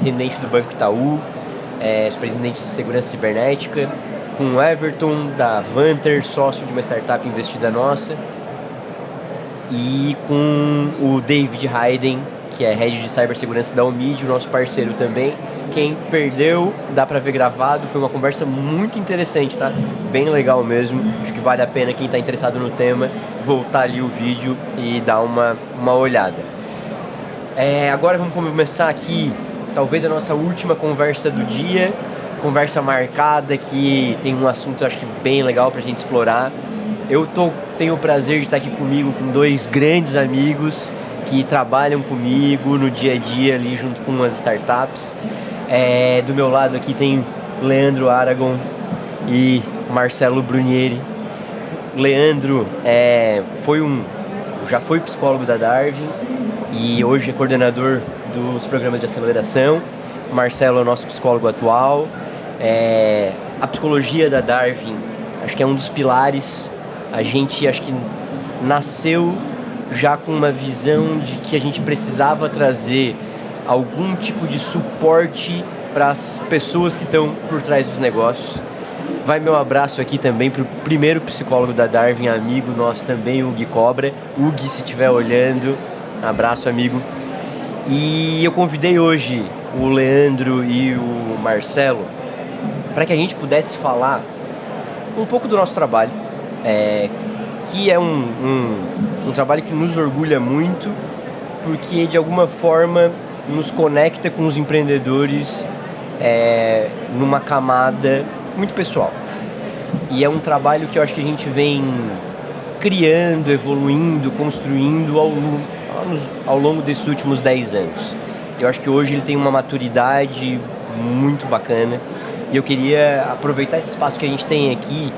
superintendente do Banco Itaú, superintendente de segurança cibernética, com o Everton, da Vanter, sócio de uma startup investida nossa, e com o David Hayden, que é head de cibersegurança da Omid, o nosso parceiro também. Quem perdeu, dá pra ver gravado, foi uma conversa muito interessante, tá? Bem legal mesmo, acho que vale a pena quem tá interessado no tema voltar ali o vídeo e dar uma olhada. Agora vamos começar aqui, talvez a nossa última conversa do dia, conversa marcada, que tem um assunto acho que bem legal pra gente explorar. Tenho o prazer de estar aqui comigo com dois grandes amigos que trabalham comigo no dia a dia ali junto com umas startups. Do meu lado aqui tem Leandro Aragon e Marcelo Brunieri. Leandro já foi psicólogo da Darwin e hoje é coordenador dos programas de aceleração. Marcelo é o nosso psicólogo atual. A psicologia da Darwin acho que é um dos pilares. A gente acho que nasceu já com uma visão de que a gente precisava trazer algum tipo de suporte para as pessoas que estão por trás dos negócios. Vai meu abraço aqui também para o primeiro psicólogo da Darwin, amigo nosso também, o Gui Cobra. O Gui, se estiver olhando, abraço, amigo. E eu convidei hoje o Leandro e o Marcelo para que a gente pudesse falar um pouco do nosso trabalho, que é um trabalho que nos orgulha muito, porque de alguma forma nos conecta com os empreendedores numa camada muito pessoal. E é um trabalho que eu acho que a gente vem criando, evoluindo, construindo ao longo desses últimos 10 anos. Eu acho que hoje ele tem uma maturidade muito bacana e eu queria aproveitar esse espaço que a gente tem aqui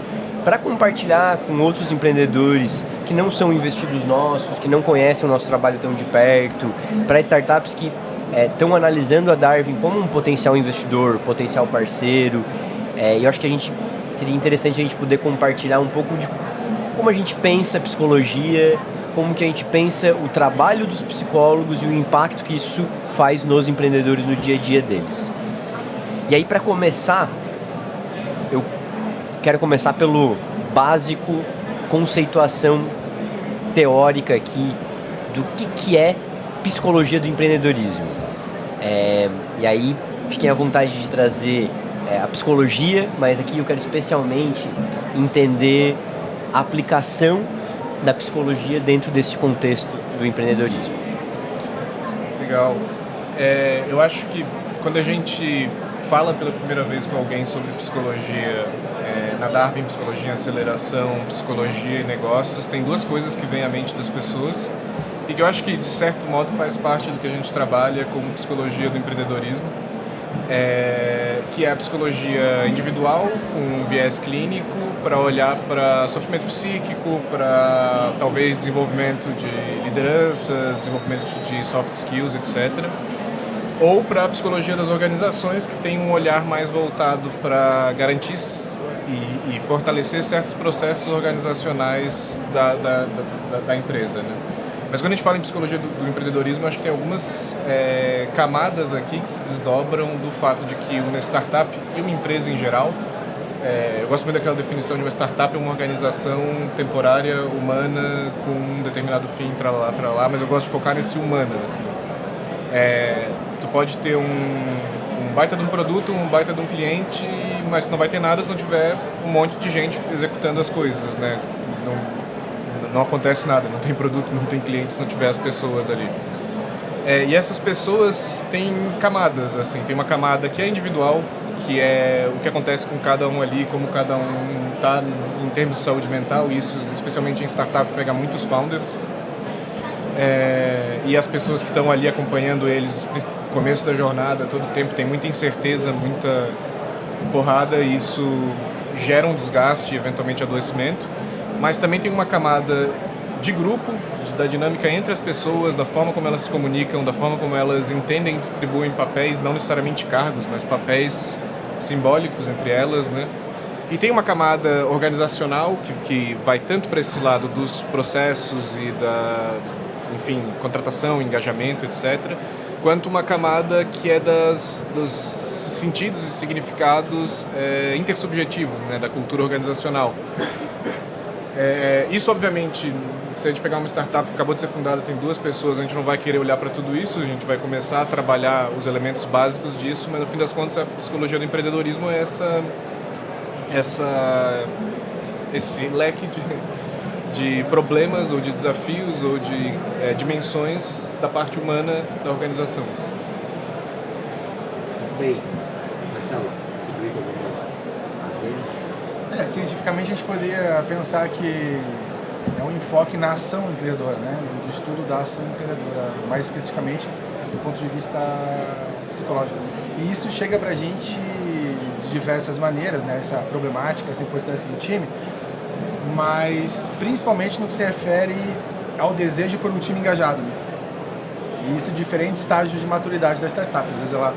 para compartilhar com outros empreendedores que não são investidos nossos, que não conhecem o nosso trabalho tão de perto, para startups que estão analisando a Darwin como um potencial investidor, potencial parceiro. Eu acho que seria interessante a gente poder compartilhar um pouco de como a gente pensa a psicologia, como que a gente pensa o trabalho dos psicólogos e o impacto que isso faz nos empreendedores no dia a dia deles. E aí, para começar, eu quero começar pelo básico, conceituação teórica aqui do que é psicologia do empreendedorismo. E aí, fiquem à vontade de trazer a psicologia, mas aqui eu quero especialmente entender a aplicação da psicologia dentro desse contexto do empreendedorismo. Legal. Eu acho que quando a gente fala pela primeira vez com alguém sobre psicologia, na Darwin, psicologia em aceleração, psicologia e negócios, tem duas coisas que vêm à mente das pessoas e que eu acho que, de certo modo, faz parte do que a gente trabalha como psicologia do empreendedorismo, que é a psicologia individual, com viés clínico, para olhar para sofrimento psíquico, para talvez desenvolvimento de lideranças, desenvolvimento de soft skills, etc. Ou para a psicologia das organizações, que tem um olhar mais voltado para garantir e fortalecer certos processos organizacionais da empresa, né? Mas quando a gente fala em psicologia do empreendedorismo, eu acho que tem algumas camadas aqui que se desdobram do fato de que uma startup e uma empresa em geral, eu gosto muito daquela definição de uma startup, é uma organização temporária, humana, com um determinado fim, tralá, mas eu gosto de focar nesse humano, assim. Tu pode ter um baita de um produto, um baita de um cliente, mas não vai ter nada se não tiver um monte de gente executando as coisas, né? Não acontece nada, não tem produto, não tem cliente se não tiver as pessoas ali. E essas pessoas têm camadas, assim, tem uma camada que é individual, que é o que acontece com cada um ali, como cada um está em termos de saúde mental, e isso, especialmente em startup, pega muitos founders. E as pessoas que estão ali acompanhando eles no começo da jornada, todo o tempo, tem muita incerteza, muita porrada, e isso gera um desgaste e eventualmente adoecimento. Mas também tem uma camada de grupo, da dinâmica entre as pessoas, da forma como elas se comunicam, da forma como elas entendem e distribuem papéis, não necessariamente cargos, mas papéis simbólicos entre elas, né? E tem uma camada organizacional que vai tanto para esse lado dos processos e da, enfim, contratação, engajamento, etc., quanto uma camada que é dos sentidos e significados intersubjetivos, né, da cultura organizacional. Isso, obviamente, se a gente pegar uma startup que acabou de ser fundada, tem 2 pessoas, a gente não vai querer olhar para tudo isso, a gente vai começar a trabalhar os elementos básicos disso, mas no fim das contas a psicologia do empreendedorismo é esse leque de problemas ou de desafios ou de dimensões da parte humana da organização. Bem, Marcelo, cientificamente a gente poderia pensar que é um enfoque na ação empreendedora, né? Do estudo da ação empreendedora, mais especificamente do ponto de vista psicológico. E isso chega pra gente de diversas maneiras, né? Essa problemática, essa importância do time, mas principalmente no que se refere ao desejo por um time engajado, né? E isso em diferentes estágios de maturidade da startup. Às vezes ela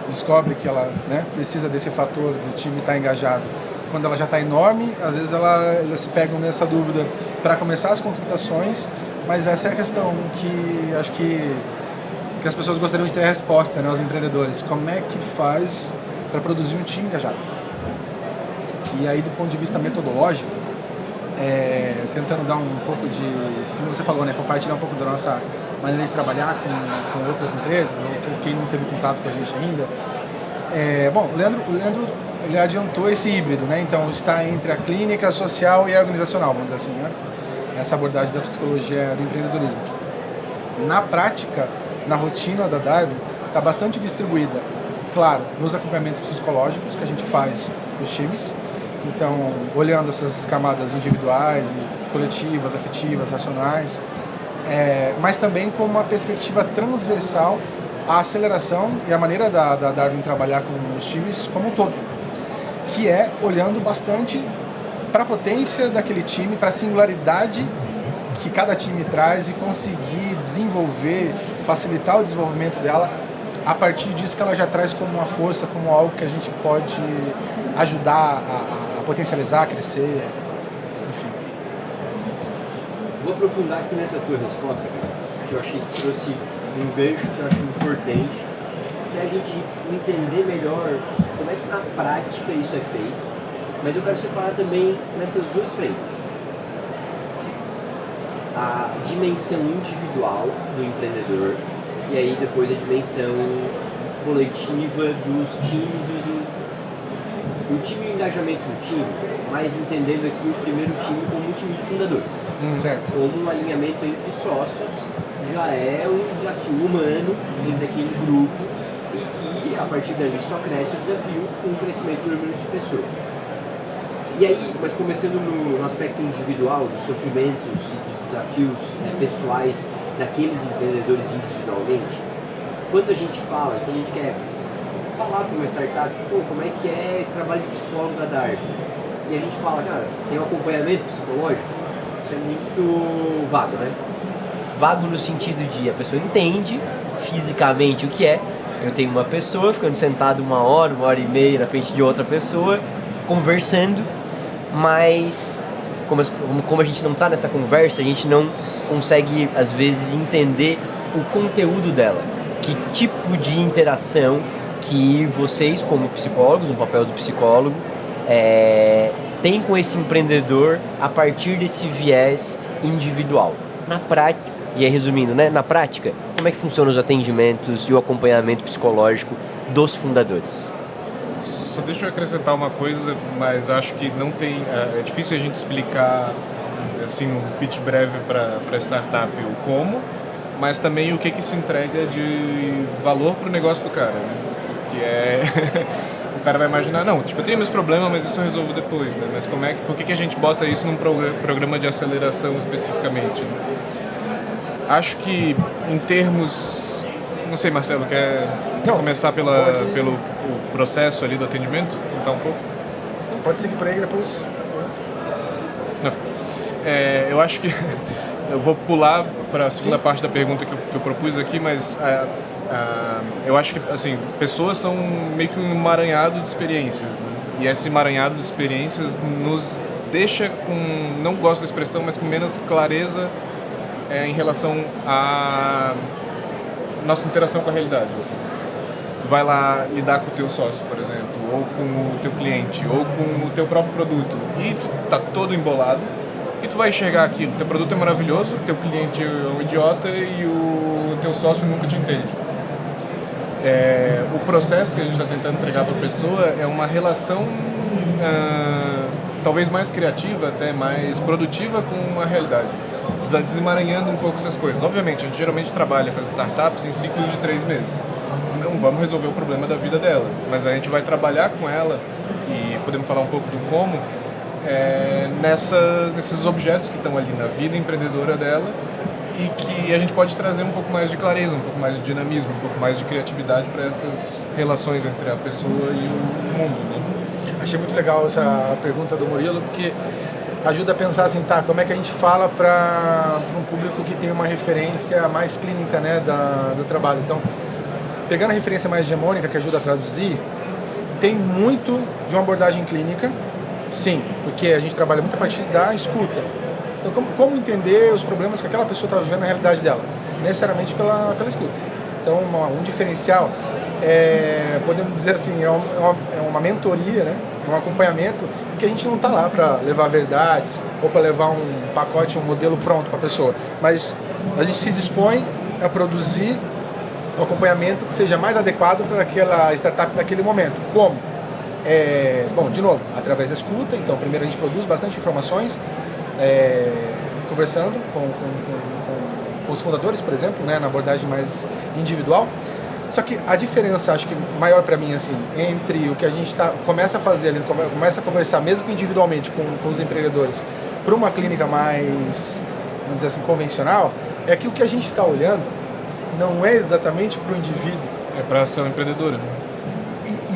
descobre que ela, né, precisa desse fator do time estar engajado quando ela já está enorme. Às vezes elas se pegam nessa dúvida para começar as contratações, mas essa é a questão que acho que as pessoas gostariam de ter a resposta, né, os empreendedores. Como é que faz para produzir um time engajado? E aí, do ponto de vista metodológico, tentando dar um pouco de, como você falou, né, compartilhar um pouco da nossa maneira de trabalhar com outras empresas, ou quem não teve contato com a gente ainda. Bom, o Leandro ele adiantou esse híbrido, né? Então está entre a clínica, a social e a organizacional, vamos dizer assim, né? Essa abordagem da psicologia do empreendedorismo. Na prática, na rotina da Darwin, está bastante distribuída, claro, nos acompanhamentos psicológicos que a gente faz dos times. Então, olhando essas camadas individuais e coletivas, afetivas, racionais, mas também com uma perspectiva transversal à aceleração e a maneira da Darwin trabalhar com os times como um todo, que é olhando bastante para a potência daquele time, para a singularidade que cada time traz e conseguir desenvolver, facilitar o desenvolvimento dela a partir disso que ela já traz como uma força, como algo que a gente pode ajudar a potencializar, a crescer, enfim. Vou aprofundar aqui nessa tua resposta, cara, que eu achei que trouxe um gancho que eu acho importante, que é a gente entender melhor como é que na prática isso é feito, mas eu quero separar também nessas 2 frentes. A dimensão individual do empreendedor e aí depois a dimensão coletiva dos times e o time e o engajamento do time, mas entendendo aqui o primeiro time como um time de fundadores. Certo. Como um alinhamento entre sócios já é um desafio humano entre aquele grupo e que a partir dali só cresce o desafio com o crescimento do número de pessoas. E aí, mas começando no aspecto individual, dos sofrimentos e dos desafios pessoais daqueles empreendedores individualmente, quando a gente fala, quando a gente quer falar para uma startup, como é que é esse trabalho de psicólogo da Darwin? E a gente fala, cara, tem um acompanhamento psicológico? Isso é muito vago, né? Vago no sentido de a pessoa entende fisicamente o que é. Eu tenho uma pessoa ficando sentado 1 hora e meia na frente de outra pessoa, conversando, mas como a gente não está nessa conversa, a gente não consegue, às vezes, entender o conteúdo dela. Que tipo de interação que vocês, como psicólogos, no papel do psicólogo, tem com esse empreendedor a partir desse viés individual. Na prática, e resumindo, né, na prática, como é que funcionam os atendimentos e o acompanhamento psicológico dos fundadores? Só deixa eu acrescentar uma coisa, mas acho que não tem... É difícil a gente explicar, assim, num pitch breve para a startup o como, mas também o que se entrega de valor para o negócio do cara, né? Que é... o cara vai imaginar, não, tipo, eu tenho meus problemas, mas isso eu resolvo depois, né? Mas por que a gente bota isso num programa de aceleração especificamente, né? Acho que em termos... Não sei, Marcelo, quer começar pelo processo ali do atendimento? Contar um pouco? Então pode seguir por aí depois. Não. Eu acho que... eu vou pular para a segunda parte da pergunta que eu propus aqui, mas eu acho que, assim, pessoas são meio que um emaranhado de experiências, né? E esse emaranhado de experiências nos deixa com... Não gosto da expressão, mas com menos clareza em relação a nossa interação com a realidade. Assim. Tu vai lá lidar com o teu sócio, por exemplo, ou com o teu cliente, ou com o teu próprio produto, e tu tá todo embolado, e tu vai enxergar aquilo. Teu produto é maravilhoso, teu cliente é um idiota e o teu sócio nunca te entende. O processo que a gente está tentando entregar para a pessoa é uma relação talvez mais criativa, até mais produtiva com a realidade, desemaranhando um pouco essas coisas. Obviamente, a gente geralmente trabalha com as startups em ciclos de 3 meses. Não vamos resolver o problema da vida dela, mas a gente vai trabalhar com ela e podemos falar um pouco do como nesses objetos que estão ali na vida empreendedora dela e que a gente pode trazer um pouco mais de clareza, um pouco mais de dinamismo, um pouco mais de criatividade para essas relações entre a pessoa e o mundo, né? Achei muito legal essa pergunta do Murilo, porque ajuda a pensar assim, tá, como é que a gente fala para um público que tem uma referência mais clínica, né, do trabalho. Então, pegando a referência mais hegemônica, que ajuda a traduzir, tem muito de uma abordagem clínica, sim, porque a gente trabalha muito a partir da escuta. Então, como entender os problemas que aquela pessoa está vivendo na realidade dela? Necessariamente pela escuta. Então, um diferencial podemos dizer assim, é uma mentoria, né? Um acompanhamento, que a gente não está lá para levar verdades ou para levar um pacote, um modelo pronto para a pessoa, mas a gente se dispõe a produzir um acompanhamento que seja mais adequado para aquela startup naquele momento. Como? Bom, de novo, através da escuta. Então, primeiro a gente produz bastante informações, conversando com os fundadores, por exemplo, né, na abordagem mais individual. Só que a diferença, acho que maior para mim, assim, entre o que a gente começa a fazer, começa a conversar mesmo individualmente com os empreendedores, para uma clínica mais, vamos dizer assim, convencional, é que o que a gente está olhando não é exatamente para o indivíduo. É para a ação empreendedora.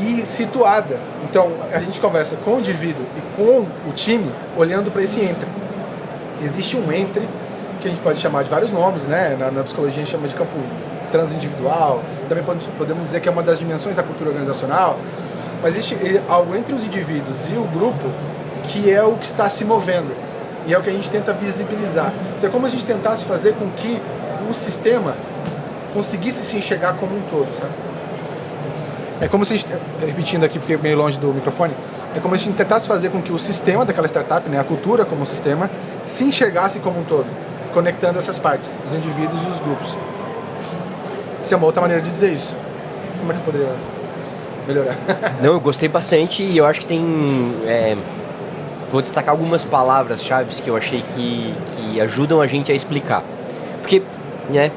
E situada. Então, a gente conversa com o indivíduo e com o time, olhando para esse entre. Existe um entre, que a gente pode chamar de vários nomes, né? Na psicologia a gente chama de campo transindividual, também podemos dizer que é uma das dimensões da cultura organizacional, mas existe algo entre os indivíduos e o grupo que é o que está se movendo, e é o que a gente tenta visibilizar. Então é como a gente tentasse fazer com que o sistema conseguisse se enxergar como um todo, sabe? É como se a gente, repetindo aqui, fiquei meio longe do microfone, é como se a gente tentasse fazer com que o sistema daquela startup, né, a cultura como sistema, se enxergasse como um todo, conectando essas partes, os indivíduos e os grupos. Isso é uma outra maneira de dizer isso. Como é que eu poderia melhorar? Não, eu gostei bastante e eu acho que tem... vou destacar algumas palavras-chave que eu achei que ajudam a gente a explicar. Porque, né,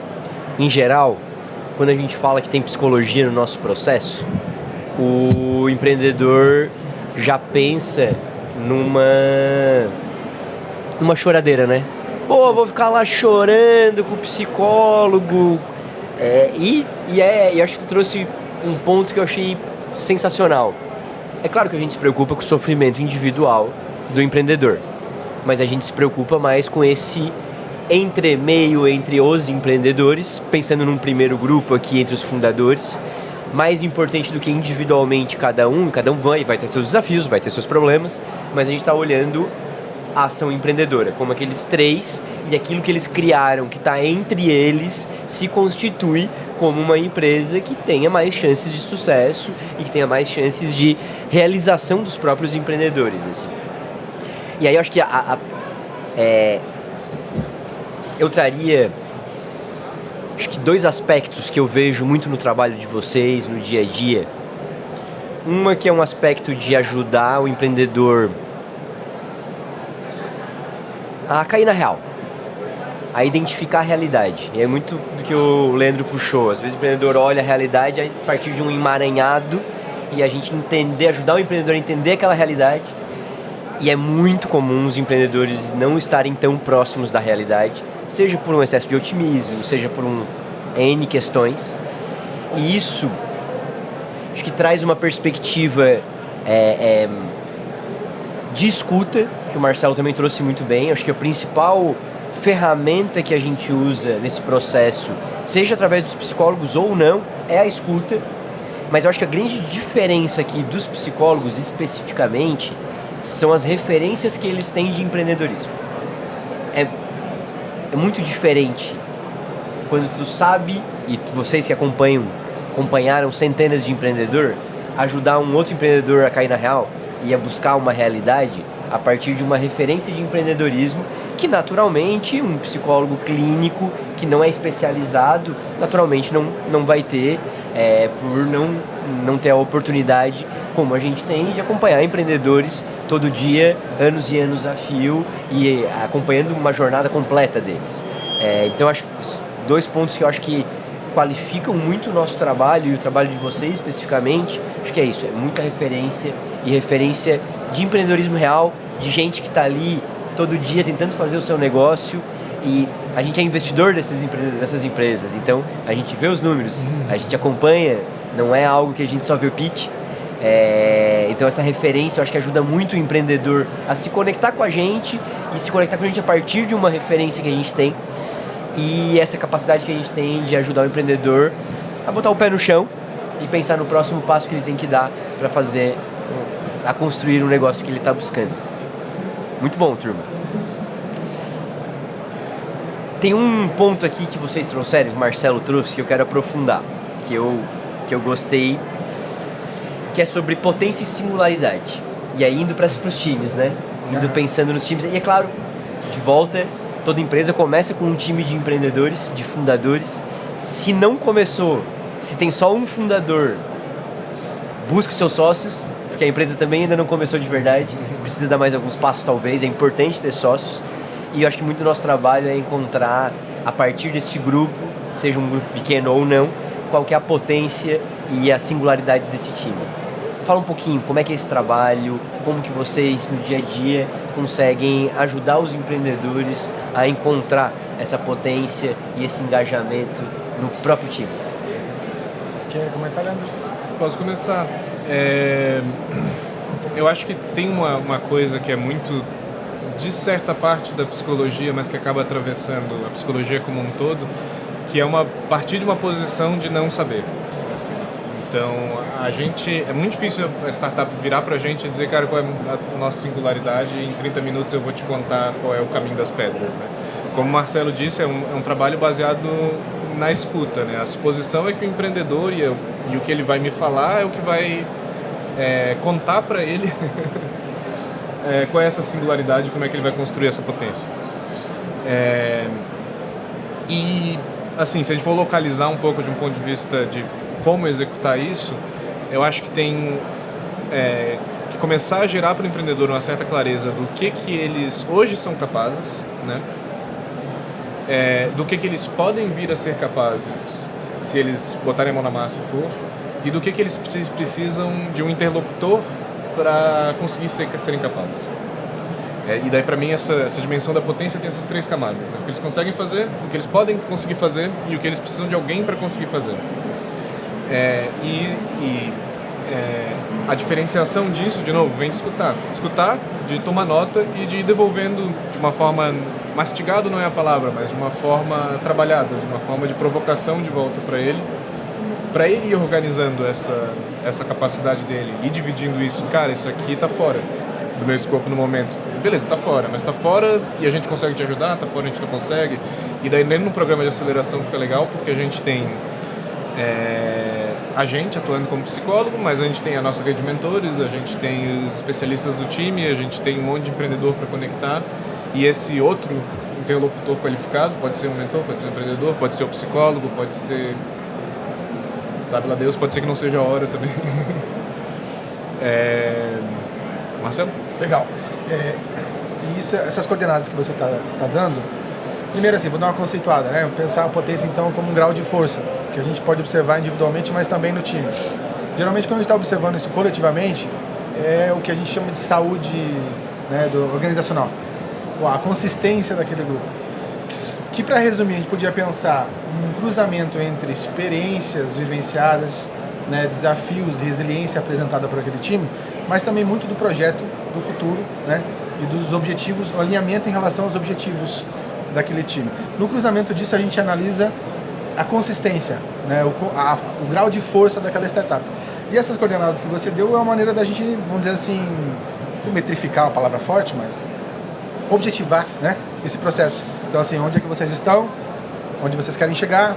em geral, quando a gente fala que tem psicologia no nosso processo, o empreendedor já pensa numa choradeira, né? Pô, vou ficar lá chorando com o psicólogo... E acho que tu trouxe um ponto que eu achei sensacional. É claro que a gente se preocupa com o sofrimento individual do empreendedor, mas a gente se preocupa mais com esse entremeio entre os empreendedores, pensando num primeiro grupo aqui entre os fundadores, mais importante do que individualmente cada um vai ter seus desafios, vai ter seus problemas, mas a gente está olhando a ação empreendedora, como aqueles três e aquilo que eles criaram, que está entre eles, se constitui como uma empresa que tenha mais chances de sucesso e que tenha mais chances de realização dos próprios empreendedores, assim. E aí eu acho que eu traria, acho que 2 aspectos que eu vejo muito no trabalho de vocês, no dia a dia. Uma que é um aspecto de ajudar o empreendedor a cair na real, a identificar a realidade. E é muito do que o Leandro puxou. Às vezes o empreendedor olha a realidade a partir de um emaranhado e a gente ajudar o empreendedor a entender aquela realidade. E é muito comum os empreendedores não estarem tão próximos da realidade, seja por um excesso de otimismo, seja por N questões. E isso acho que traz uma perspectiva de escuta, que o Marcelo também trouxe muito bem. Acho que a principal ferramenta que a gente usa nesse processo, seja através dos psicólogos ou não, é a escuta. Mas eu acho que a grande diferença aqui dos psicólogos especificamente são as referências que eles têm de empreendedorismo. É muito diferente quando tu sabe, e vocês que acompanharam centenas de empreendedores, ajudar um outro empreendedor a cair na real e a buscar uma realidade a partir de uma referência de empreendedorismo que naturalmente um psicólogo clínico que não é especializado naturalmente não vai ter, por não ter a oportunidade como a gente tem de acompanhar empreendedores todo dia, anos e anos a fio e acompanhando uma jornada completa deles. Então acho que 2 pontos que eu acho que qualificam muito o nosso trabalho e o trabalho de vocês especificamente, acho que é isso, é muita referência e referência de empreendedorismo real, de gente que está ali todo dia tentando fazer o seu negócio e a gente é investidor dessas empresas, então a gente vê os números, a gente acompanha, não é algo que a gente só vê o pitch. Então essa referência eu acho que ajuda muito o empreendedor a se conectar com a gente e se conectar com a gente a partir de uma referência que a gente tem e essa capacidade que a gente tem de ajudar o empreendedor a botar o pé no chão e pensar no próximo passo que ele tem que dar para a construir um negócio que ele está buscando. Muito bom, turma. Tem um ponto aqui que vocês trouxeram, que o Marcelo trouxe, que eu quero aprofundar, que eu gostei, que é sobre potência e singularidade. E aí indo para os times, né? Indo pensando nos times. E é claro, de volta, toda empresa começa com um time de empreendedores, de fundadores. Se não começou, se tem só um fundador, busque seus sócios, porque a empresa também ainda não começou de verdade. Precisa dar mais alguns passos talvez, é importante ter sócios. E eu acho que muito do nosso trabalho é encontrar, a partir desse grupo, seja um grupo pequeno ou não, qual que é a potência e as singularidades desse time. Fala um pouquinho, como é que é esse trabalho, como que vocês no dia a dia conseguem ajudar os empreendedores a encontrar essa potência e esse engajamento no próprio time. Quer comentar, Leandro? Posso começar. Eu acho que tem uma coisa que é muito de certa parte da psicologia, mas que acaba atravessando a psicologia como um todo, que é partir de uma posição de não saber. Assim. Então, é muito difícil a startup virar pra gente e dizer, cara, qual é a nossa singularidade e em 30 minutos eu vou te contar qual é o caminho das pedras, né? Como o Marcelo disse, é um trabalho baseado na escuta, né? A suposição é que o empreendedor e o que ele vai me falar é o que vai contar para ele qual é essa singularidade, como é que ele vai construir essa potência. E, assim, se a gente for localizar um pouco de um ponto de vista de como executar isso, eu acho que tem que começar a gerar para o empreendedor uma certa clareza do que eles hoje são capazes, né? Do que eles podem vir a ser capazes se eles botarem a mão na massa e for, e do que eles precisam de um interlocutor para conseguir serem capazes. E daí, para mim, essa dimensão da potência tem essas 3 camadas, né? O que eles conseguem fazer, o que eles podem conseguir fazer e o que eles precisam de alguém para conseguir fazer. A diferenciação disso, de novo, vem de escutar. Escutar, de tomar nota e de ir devolvendo de uma forma, mastigado não é a palavra, mas de uma forma trabalhada, de uma forma de provocação de volta para ele ir organizando essa capacidade dele e dividindo isso. Cara, isso aqui tá fora do meu escopo no momento. Beleza, tá fora, mas tá fora e a gente consegue te ajudar, tá fora e a gente não consegue. E daí, nem no programa de aceleração fica legal, porque a gente tem a gente atuando como psicólogo, mas a gente tem a nossa rede de mentores, a gente tem os especialistas do time, a gente tem um monte de empreendedor para conectar, e esse outro interlocutor qualificado pode ser um mentor, pode ser um empreendedor, pode ser um psicólogo, pode ser, sabe lá Deus, pode ser que não seja a hora também. Marcelo? Legal. E essas coordenadas que você está dando, primeiro assim, vou dar uma conceituada, né? Pensar a potência então como um grau de força, que a gente pode observar individualmente, mas também no time. Geralmente quando a gente está observando isso coletivamente, é o que a gente chama de saúde, né, organizacional, a consistência daquele grupo. Que para resumir, a gente podia pensar um cruzamento entre experiências vivenciadas, né, desafios e resiliência apresentada por aquele time, mas também muito do projeto do futuro, né, e dos objetivos, o alinhamento em relação aos objetivos daquele time. No cruzamento disso a gente analisa a consistência, né, o grau de força daquela startup. E essas coordenadas que você deu é uma maneira da gente, vamos dizer assim, metrificar, uma palavra forte, mas objetivar, né, esse processo. Então assim, onde é que vocês estão, onde vocês querem chegar,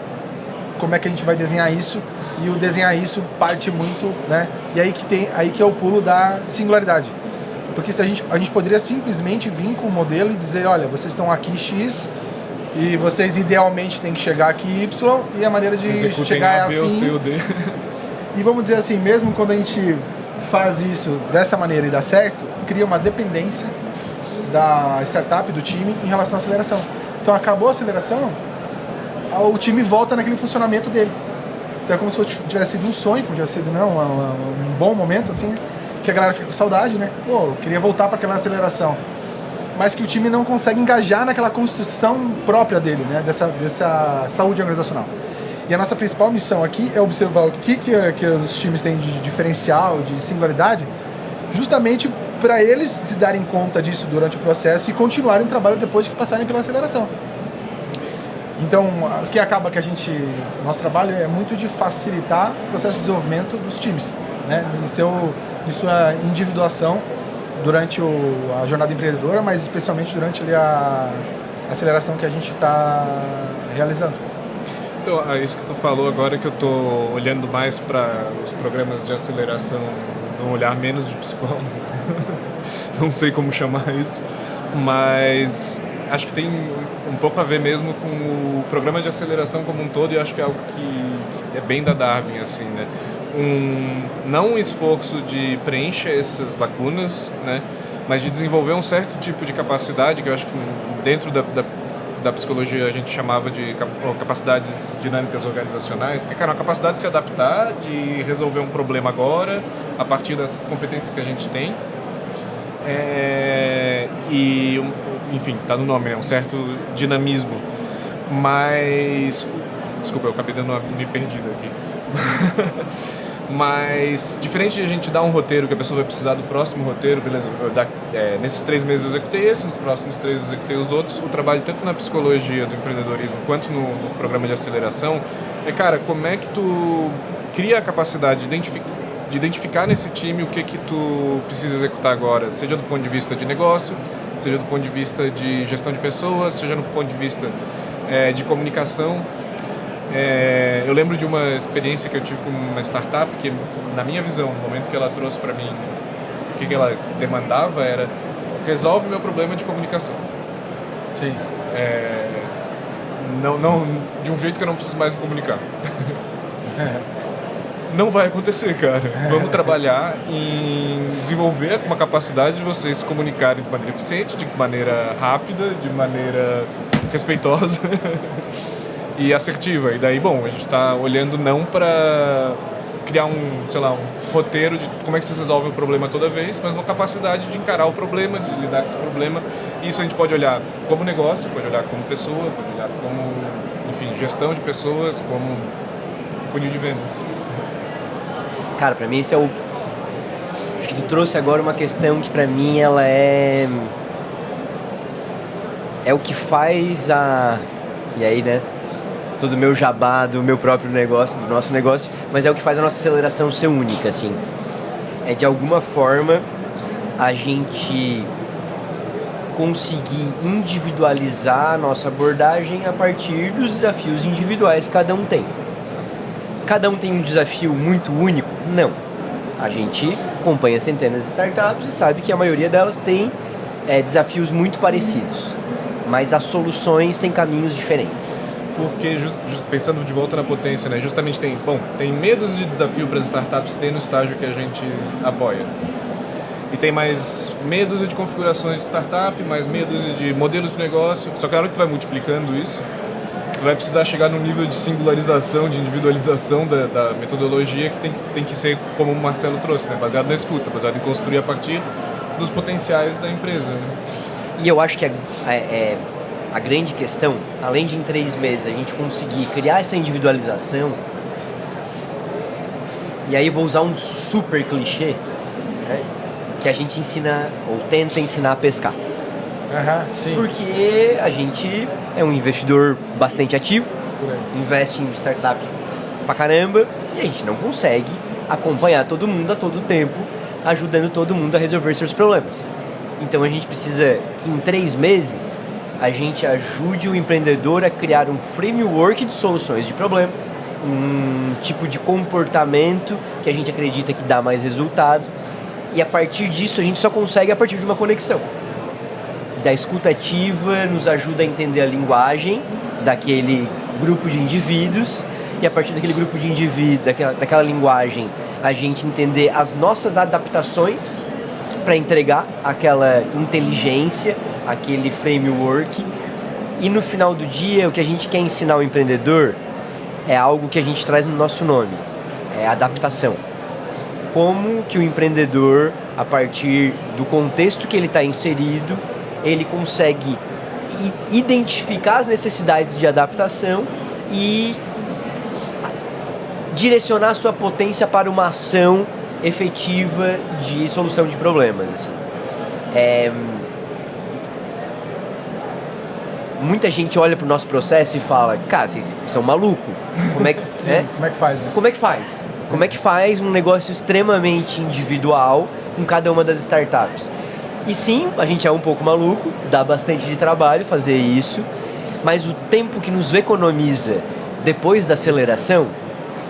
como é que a gente vai desenhar isso, e o desenhar isso parte muito, né? E aí que é o pulo da singularidade. Porque se a gente poderia simplesmente vir com o modelo e dizer, olha, vocês estão aqui X e vocês idealmente têm que chegar aqui Y, e a maneira de chegar é A, B, assim. ou C ou D. E vamos dizer assim, mesmo quando a gente faz isso dessa maneira e dá certo, cria uma dependência da startup, do time, em relação à aceleração. Então acabou a aceleração, o time volta naquele funcionamento dele. Então é como se tivesse sido um sonho, como tivesse sido um bom momento, assim, que a galera fica com saudade, né? Pô, eu queria voltar para aquela aceleração. Mas que o time não consegue engajar naquela construção própria dele, né? Dessa saúde organizacional. E a nossa principal missão aqui é observar o que os times têm de diferencial, de singularidade, justamente para eles se darem conta disso durante o processo e continuarem o trabalho depois de que passarem pela aceleração. Então, o que acaba que nosso trabalho é muito de facilitar o processo de desenvolvimento dos times, né? Em sua individuação durante a jornada empreendedora, mas especialmente durante a aceleração que a gente está realizando. Então, isso que tu falou agora, que eu estou olhando mais para os programas de aceleração, num olhar menos de psicólogo, não sei como chamar isso, mas acho que tem um pouco a ver mesmo com o programa de aceleração como um todo, e acho que é algo que é bem da Darwin, assim, né? Não um esforço de preencher essas lacunas, né? Mas de desenvolver um certo tipo de capacidade, que eu acho que dentro da psicologia a gente chamava de capacidades dinâmicas organizacionais, que é, cara, uma capacidade de se adaptar, de resolver um problema agora, a partir das competências que a gente tem. Enfim, tá no nome, né? Um certo dinamismo. Mas... Desculpa, eu acabei me perdido aqui. Mas, diferente de a gente dar um roteiro que a pessoa vai precisar do próximo roteiro, beleza, nesses 3 meses eu executei esse, nos próximos 3 eu executei os outros, o trabalho tanto na psicologia do empreendedorismo quanto no programa de aceleração é, cara, como é que tu cria a capacidade de identificar nesse time o que tu precisa executar agora, seja do ponto de vista de negócio, seja do ponto de vista de gestão de pessoas, seja do ponto de vista de comunicação. Eu lembro de uma experiência que eu tive com uma startup que, na minha visão, no momento que ela trouxe para mim, o que ela demandava era: resolve meu problema de comunicação. Sim. Não, de um jeito que eu não preciso mais me comunicar. Não vai acontecer, cara. Vamos trabalhar em desenvolver uma capacidade de vocês se comunicarem de maneira eficiente, de maneira rápida, de maneira respeitosa e assertiva. E daí, bom, a gente está olhando não para criar um roteiro de como é que vocês resolvem o problema toda vez, mas uma capacidade de encarar o problema, de lidar com esse problema. E isso a gente pode olhar como negócio, pode olhar como pessoa, pode olhar como, enfim, gestão de pessoas, como funil de vendas. Cara, pra mim esse é o... Acho que tu trouxe agora uma questão que pra mim ela é o que faz E aí, né? Todo o meu jabá do meu próprio negócio, do nosso negócio, mas é o que faz a nossa aceleração ser única, assim. É de alguma forma a gente conseguir individualizar a nossa abordagem a partir dos desafios individuais que cada um tem. Cada um tem um desafio muito único? Não. A gente acompanha centenas de startups e sabe que a maioria delas tem desafios muito parecidos, mas as soluções têm caminhos diferentes. Porque, pensando de volta na potência, né, justamente tem medos de desafio para as startups ter no estágio que a gente apoia. E tem mais medos de configurações de startup, mais medos de modelos de negócio. Só que na hora que tu vai multiplicando isso, tu vai precisar chegar num nível de singularização, de individualização da metodologia que tem que ser, como o Marcelo trouxe, né, baseado na escuta, baseado em construir a partir dos potenciais da empresa. Né? E eu acho que a grande questão, além de em 3 meses a gente conseguir criar essa individualização, e aí vou usar um super clichê, né, que a gente ensina, ou tenta ensinar a pescar. Sim. Porque a gente é um investidor bastante ativo, investe em startup pra caramba, e a gente não consegue acompanhar todo mundo a todo tempo, ajudando todo mundo a resolver seus problemas. Então a gente precisa que em 3 meses a gente ajude o empreendedor a criar um framework de soluções de problemas um tipo de comportamento que a gente acredita que dá mais resultado, e a partir disso a gente só consegue a partir de uma conexão. Da escuta ativa nos ajuda a entender a linguagem daquele grupo de indivíduos, e a partir daquele grupo de indivíduos, daquela linguagem, a gente entender as nossas adaptações para entregar aquela inteligência, aquele framework. E no final do dia, o que a gente quer ensinar ao empreendedor é algo que a gente traz no nosso nome, é adaptação. Como que o empreendedor, a partir do contexto que ele está inserido, ele consegue identificar as necessidades de adaptação e direcionar a sua potência para uma ação efetiva de solução de problemas. Assim. Muita gente olha para o nosso processo e fala, cara, vocês são malucos. Como é que, Como é que faz, né? Como é que faz? Como é que faz um negócio extremamente individual com cada uma das startups? E sim, a gente é um pouco maluco, dá bastante de trabalho fazer isso, mas o tempo que nos economiza depois da aceleração,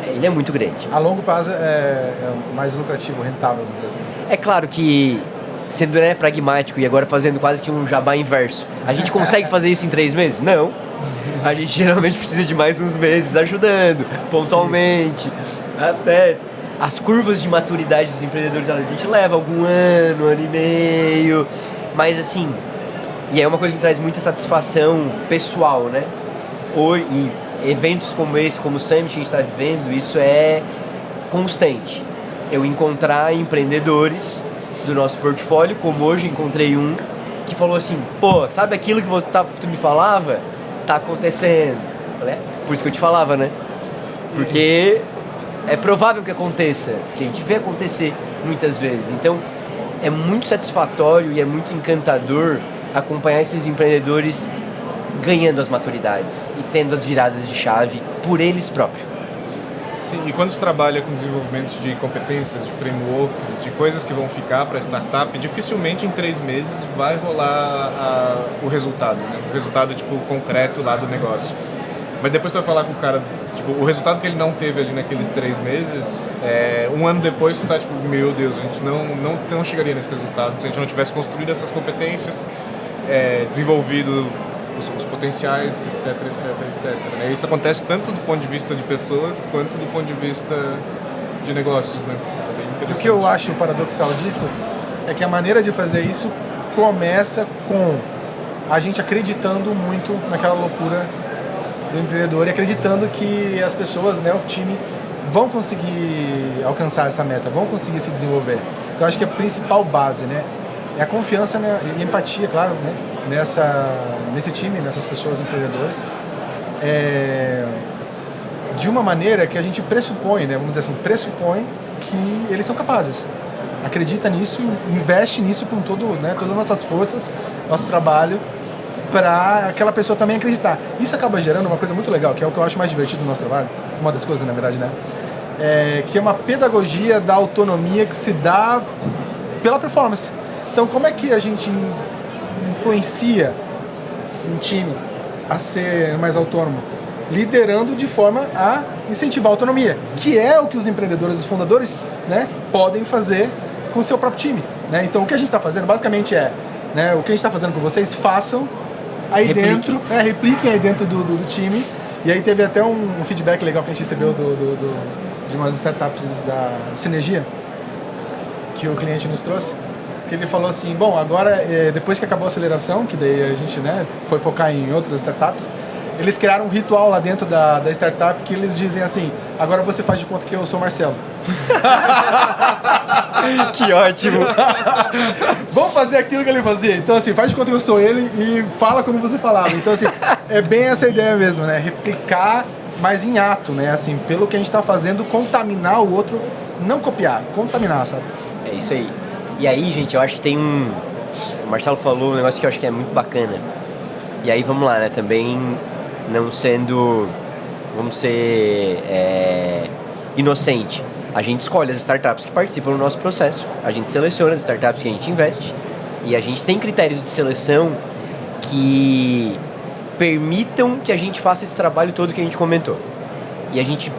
ele é muito grande. A longo prazo é mais lucrativo, rentável, vamos dizer assim. É claro que, sendo pragmático e agora fazendo quase que um jabá inverso, a gente consegue fazer isso em 3 meses? Não. A gente geralmente precisa de mais uns meses ajudando, pontualmente. Sim. Até as curvas de maturidade dos empreendedores, a gente leva algum ano e meio. Mas assim, e é uma coisa que traz muita satisfação pessoal, né? E eventos como esse, como o Summit que a gente está vivendo, isso é constante. Eu encontrar empreendedores do nosso portfólio, como hoje encontrei um que falou assim, pô, sabe aquilo que tu me falava? Tá acontecendo. Eu falei, por isso que eu te falava, né? Porque é provável que aconteça, porque a gente vê acontecer muitas vezes. Então, é muito satisfatório e é muito encantador acompanhar esses empreendedores ganhando as maturidades e tendo as viradas de chave por eles próprios. Sim, e quando tu trabalha com desenvolvimento de competências, de frameworks, de coisas que vão ficar para a startup, dificilmente em 3 meses vai rolar o resultado, né? O resultado tipo concreto lá do negócio. Mas depois tu vai falar com o cara, tipo, o resultado que ele não teve ali naqueles 3 meses, 1 ano depois tu tá tipo, meu Deus, a gente não chegaria nesse resultado se a gente não tivesse construído essas competências, desenvolvido os potenciais, etc, etc, etc. Né? Isso acontece tanto do ponto de vista de pessoas quanto do ponto de vista de negócios, né? É bem interessante. O que eu acho paradoxal disso é que a maneira de fazer isso começa com a gente acreditando muito naquela loucura do empreendedor e acreditando que as pessoas, né, o time, vão conseguir alcançar essa meta, vão conseguir se desenvolver. Então, eu acho que a principal base, né, é a confiança, né, e empatia, claro, né, nesse time, nessas pessoas empreendedoras, de uma maneira que a gente pressupõe, né, vamos dizer assim, pressupõe que eles são capazes. Acredita nisso, investe nisso com todas as nossas forças, nosso trabalho, para aquela pessoa também acreditar. Isso acaba gerando uma coisa muito legal, que é o que eu acho mais divertido do nosso trabalho, uma das coisas, na verdade, né, que é uma pedagogia da autonomia que se dá pela performance. Então, como é que a gente influencia um time a ser mais autônomo? Liderando de forma a incentivar a autonomia, que é o que os empreendedores e os fundadores, né, podem fazer com o seu próprio time. Né? Então, o que a gente está fazendo, basicamente, o que a gente está fazendo com vocês, façam aí dentro, repliquem aí dentro do time. E aí teve até um feedback legal que a gente recebeu de umas startups da Sinergia, que o cliente nos trouxe, que ele falou assim, bom, agora depois que acabou a aceleração, que daí a gente, né, foi focar em outras startups, eles criaram um ritual lá dentro da startup que eles dizem assim, agora você faz de conta que eu sou o Marcelo. Que ótimo! Vamos fazer aquilo que ele fazia. Então assim, faz de conta que eu sou ele e fala como você falava. Então assim, é bem essa ideia mesmo, né? Replicar, mas em ato, né? Assim, pelo que a gente está fazendo, contaminar o outro, não copiar, contaminar, sabe? É isso aí. E aí, gente, eu acho que tem o Marcelo falou um negócio que eu acho que é muito bacana. E aí, vamos lá, né? Também não sendo... Vamos ser inocente. A gente escolhe as startups que participam do nosso processo. A gente seleciona as startups que a gente investe. E a gente tem critérios de seleção que permitam que a gente faça esse trabalho todo que a gente comentou. E a gente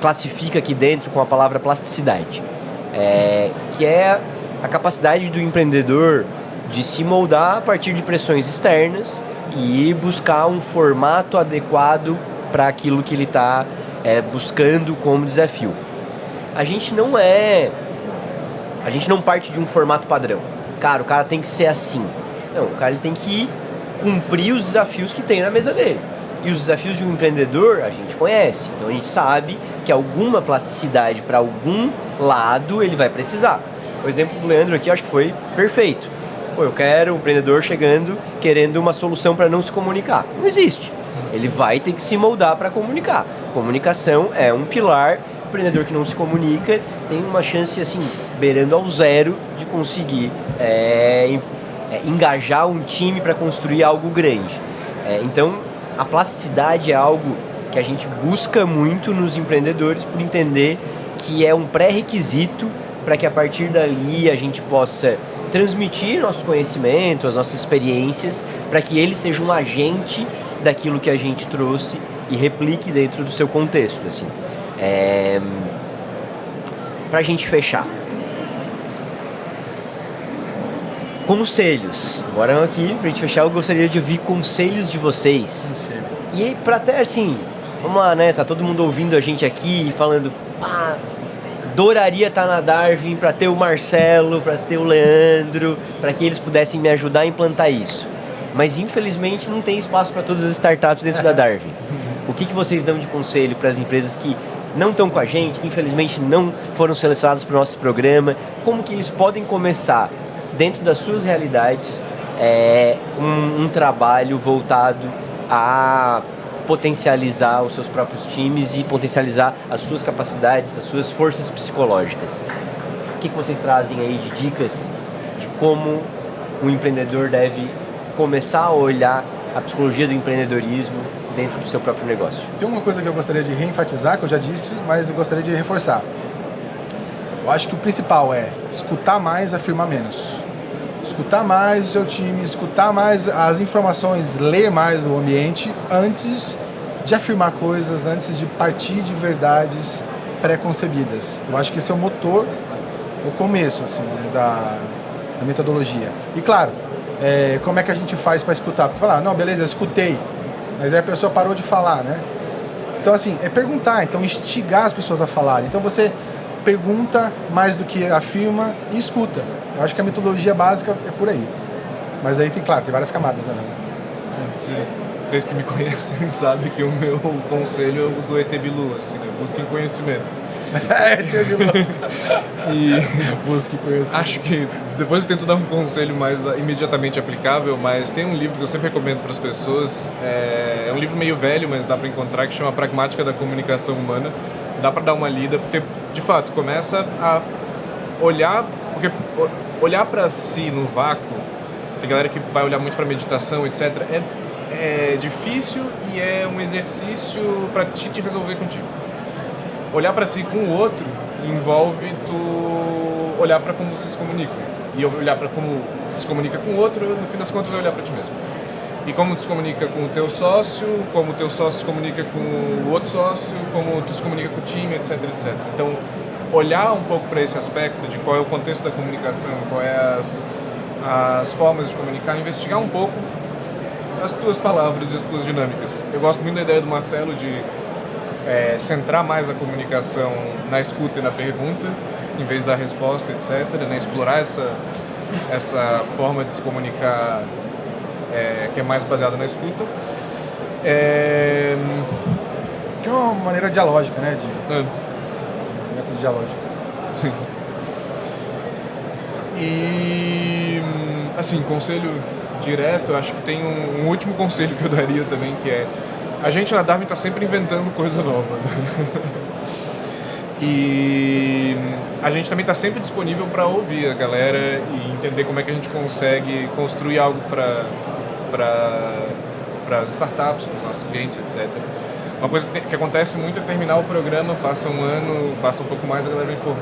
classifica aqui dentro com a palavra plasticidade, que é a capacidade do empreendedor de se moldar a partir de pressões externas e buscar um formato adequado para aquilo que ele está buscando como desafio. A gente não parte de um formato padrão. Cara, o cara tem que ser assim. Não, o cara ele tem que cumprir os desafios que tem na mesa dele. E os desafios de um empreendedor a gente conhece. Então a gente sabe que alguma plasticidade para algum lado ele vai precisar. O exemplo do Leandro aqui eu acho que foi perfeito. Pô, eu quero um empreendedor chegando querendo uma solução para não se comunicar. Não existe. Ele vai ter que se moldar para comunicar. Comunicação é um pilar. O empreendedor que não se comunica tem uma chance assim, beirando ao zero de conseguir engajar um time para construir algo grande. Então, a plasticidade é algo que a gente busca muito nos empreendedores por entender que é um pré-requisito para que a partir dali a gente possa transmitir nosso conhecimento, as nossas experiências, para que ele seja um agente daquilo que a gente trouxe e replique dentro do seu contexto, assim. Pra gente fechar. Conselhos. Agora aqui, pra gente fechar, eu gostaria de ouvir conselhos de vocês. Conselho. E pra até assim, vamos lá, né? Tá todo mundo ouvindo a gente aqui falando, adoraria estar na Darwin pra ter o Marcelo, pra ter o Leandro, pra que eles pudessem me ajudar a implantar isso. Mas infelizmente não tem espaço para todas as startups dentro da Darwin. O que vocês dão de conselho para as empresas que não estão com a gente, que infelizmente não foram selecionadas para o nosso programa? Como que eles podem começar, dentro das suas realidades, um trabalho voltado a potencializar os seus próprios times e potencializar as suas capacidades, as suas forças psicológicas? O que vocês trazem aí de dicas de como o empreendedor deve começar a olhar a psicologia do empreendedorismo dentro do seu próprio negócio? Tem uma coisa que eu gostaria de reenfatizar, que eu já disse, mas eu gostaria de reforçar. Eu acho que o principal é escutar mais, afirmar menos. Escutar mais o seu time, escutar mais as informações, ler mais o ambiente antes de afirmar coisas, antes de partir de verdades pré-concebidas. Eu acho que esse é o motor, o começo assim, da metodologia. E claro, como é que a gente faz para escutar? Porque falar, não, beleza, eu escutei, mas aí a pessoa parou de falar, né? Então assim, é perguntar, então instigar as pessoas a falarem. Então você pergunta mais do que afirma e escuta. Eu acho que a metodologia básica é por aí. Mas aí tem várias camadas, né? Vocês que me conhecem sabem que o meu conselho é o do ET Bilu, assim, né? Busquem conhecimento. ET Bilu. E busquem conhecimento. Acho que depois eu tento dar um conselho mais imediatamente aplicável, mas tem um livro que eu sempre recomendo para as pessoas. É um livro meio velho, mas dá para encontrar, que chama Pragmática da Comunicação Humana. Dá para dar uma lida, porque de fato começa a olhar, porque olhar para si no vácuo, tem galera que vai olhar muito para meditação, etc. É difícil e é um exercício para te resolver contigo. Olhar para si com o outro envolve tu olhar para como você se comunica. E olhar para como se comunica com o outro, no fim das contas, é olhar para ti mesmo. E como tu se comunica com o teu sócio, como o teu sócio se comunica com o outro sócio, como tu se comunica com o time, etc, etc. Então, olhar um pouco para esse aspecto de qual é o contexto da comunicação, qual é as formas de comunicar, investigar um pouco as tuas palavras e as tuas dinâmicas. Eu gosto muito da ideia do Marcelo de centrar mais a comunicação na escuta e na pergunta, em vez da resposta, etc. Né? Explorar essa forma de se comunicar que é mais baseada na escuta. Que é uma maneira dialógica, né? Método dialógico. Sim. E, assim, conselho direto, acho que tem um último conselho que eu daria também, que é: a gente na Darwin está sempre inventando coisa nova. E a gente também está sempre disponível para ouvir a galera e entender como é que a gente consegue construir algo para as startups, para os nossos clientes, etc. Uma coisa que acontece muito é terminar o programa, passa um ano, passa um pouco mais, a galera vem, pô,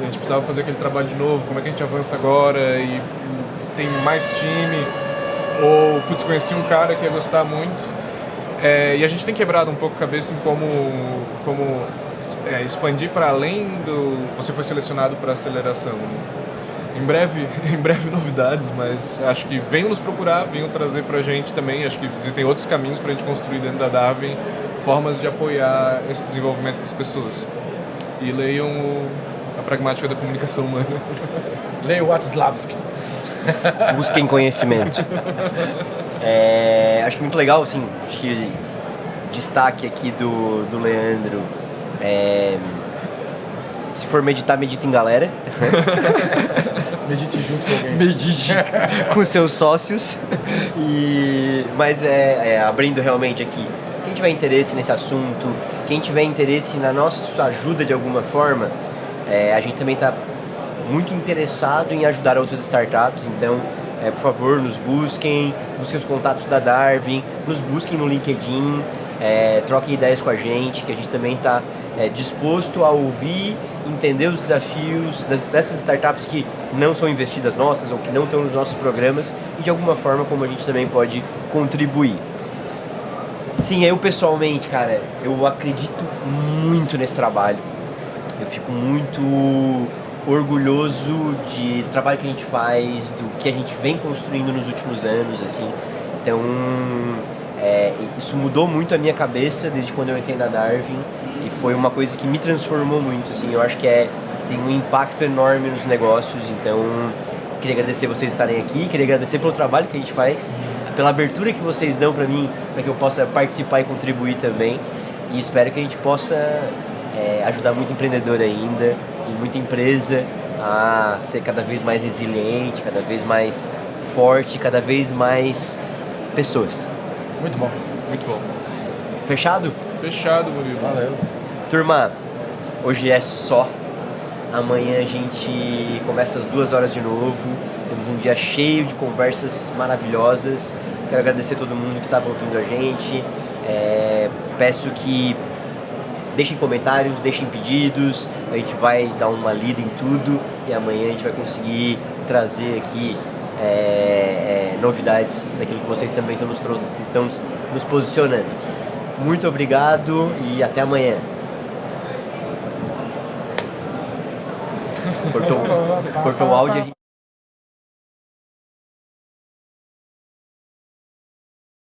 a gente precisava fazer aquele trabalho de novo, como é que a gente avança agora e tem mais time, ou, putz, conheci um cara que ia gostar muito. E a gente tem quebrado um pouco a cabeça em como expandir para além do... Você foi selecionado para aceleração. Em breve novidades, mas acho que venham nos procurar, venham trazer para a gente também. Acho que existem outros caminhos para a gente construir dentro da Darwin, formas de apoiar esse desenvolvimento das pessoas. E leiam A Pragmática da Comunicação Humana. Leiam Watzlawski. Busquem conhecimento. Acho que muito legal, assim, acho que destaque aqui do Leandro. Se for meditar, medita em galera. Medite junto com alguém. Medite com seus sócios. Mas abrindo realmente aqui, quem tiver interesse nesse assunto, quem tiver interesse na nossa ajuda de alguma forma, a gente também está muito interessado em ajudar outras startups, então por favor nos busquem os contatos da Darwin, nos busquem no LinkedIn, troquem ideias com a gente, que a gente também está disposto a ouvir, entender os desafios dessas startups que não são investidas nossas ou que não estão nos nossos programas e de alguma forma como a gente também pode contribuir. Sim, eu pessoalmente, cara, eu acredito muito nesse trabalho. Eu fico muito orgulhoso do trabalho que a gente faz, do que a gente vem construindo nos últimos anos, assim. Então, isso mudou muito a minha cabeça desde quando eu entrei na Darwin e foi uma coisa que me transformou muito, assim. Eu acho que tem um impacto enorme nos negócios, então queria agradecer vocês estarem aqui, queria agradecer pelo trabalho que a gente faz, pela abertura que vocês dão para mim, para que eu possa participar e contribuir também, e espero que a gente possa ajudar muito empreendedor ainda e muita empresa a ser cada vez mais resiliente, cada vez mais forte, cada vez mais pessoas. Muito bom. Muito bom. Fechado? Fechado, Murilo. Valeu. Turma, hoje é só. Amanhã a gente começa às 2 horas de novo. Temos um dia cheio de conversas maravilhosas. Quero agradecer a todo mundo que estava ouvindo a gente. Peço que deixem comentários, deixem pedidos. A gente vai dar uma lida em tudo e amanhã a gente vai conseguir trazer aqui novidades daquilo que vocês também estão nos posicionando. Muito obrigado e até amanhã. Cortou o áudio.